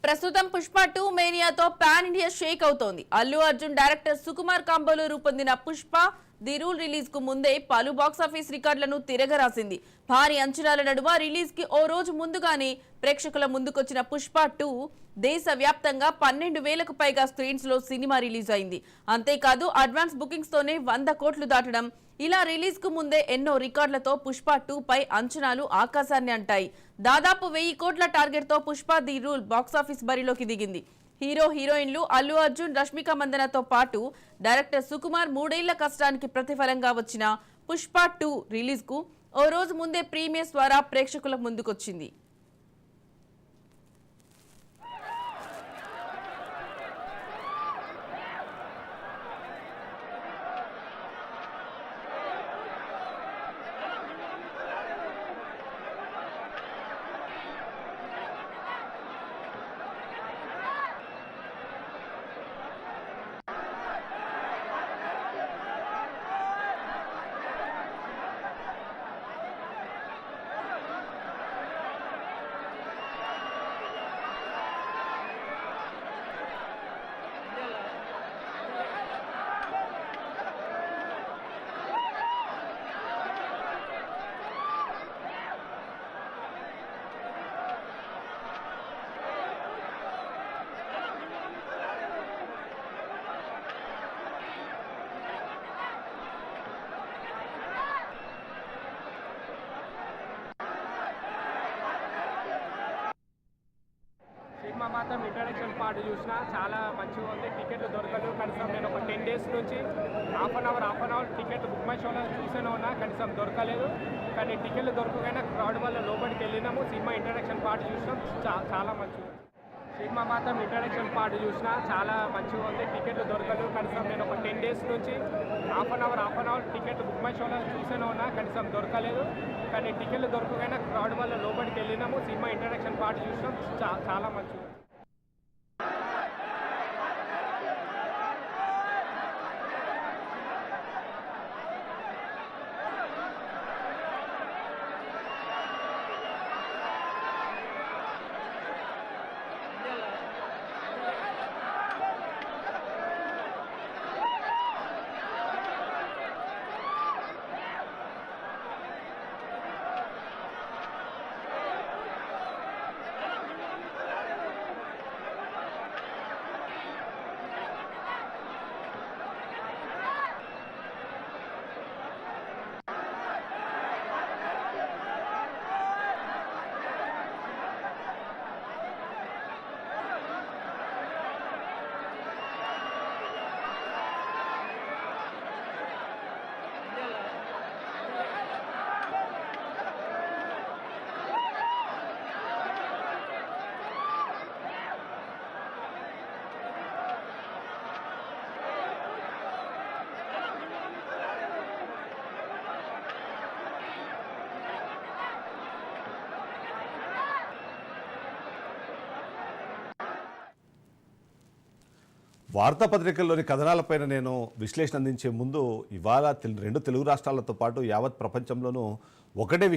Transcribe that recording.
ప్రస్తుతం Pushpa 2 మేనియాతో pan India Sheikh అవుతోంది. Allu Arjun director Sukumar కాంబోలో రూపొందిన పుష్ప ది రూల్ రిలీజ్ కు ముందే పలు బాక్సాఫీస్ రికార్డులను తిరగరాసింది. భారీ అంచనాల నడుమ రిలీజ్ కి ఓ రోజు ముందుగానే ప్రేక్షకుల ముందుకొచ్చిన పుష్ప 2 దేశ వ్యాప్తంగా 12,000కు పైగా స్క్రీన్స్ లో సినిమా రిలీజ్ అయింది. అంతేకాదు అడ్వాన్స్ బుకింగ్స్ తోనే 100 కోట్లు దాటడం, ఇలా రిలీజ్ కు ముందే ఎన్నో రికార్డులతో పుష్ప 2 పై అంచనాలు ఆకాశాన్ని అంటాయి. దాదాపు 1000 కోట్ల టార్గెట్ తో పుష్ప ది రూల్ బాక్సాఫీస్ బరిలోకి దిగింది. హీరో హీరోయిన్లు అల్లు అర్జున్, రష్మిక మందనతో పాటు డైరెక్టర్ సుకుమార్ 3 ఏళ్ల కష్టానికి ప్రతిఫలంగా వచ్చిన పుష్ప 2 రిలీజ్ కు ఓ రోజు ముందే ప్రీమియర్స్ ద్వారా ప్రేక్షకుల ముందుకొచ్చింది. సినిమా మాత్రం ఇంట్రడక్షన్ పార్ట్ చూసినా చాలా మంచిగా ఉంది. టికెట్లు దొరకదు. కనీసం నేను ఒక 10 days నుంచి హాఫ్ అన్ అవర్ టికెట్ బుక్ మై షోలో చూస్తూనే ఉన్నా, కనీసం దొరకలేదు. కానీ టికెట్లు దొరకగానే క్రౌడ్ వల్ల లోపలికి వెళ్ళినాము. సినిమా ఇంట్రడక్షన్ పార్ట్ చూసినాం, చాలా మంచిగా ఉంది. సినిమా మాత్రం ఇంట్రడక్షన్ పార్ట్ చూసినా చాలా మంచిగా ఉంది. టికెట్లు దొరకదు. కనీసం నేను ఒక 10 days నుంచి హాఫ్ అన్ అవర్ టికెట్ బుక్ మై షోలో చూస్తూనే ఉన్నా, కనీసం దొరకలేదు. కానీ టికెట్లు దొరకగానే క్రౌడ్ వల్ల లోపలికి వెళ్ళినాము. సినిమా ఇంట్రడక్షన్ పార్ట్ చూసినాం, చాలా మంచిగా ఉంది. వార్తాపత్రికల్లోని కథనాలపైన నేను విశ్లేషణ అందించే ముందు ఇవాళ రెండు తెలుగు రాష్ట్రాలతో పాటు యావత్ ప్రపంచంలోనూ ఒకటే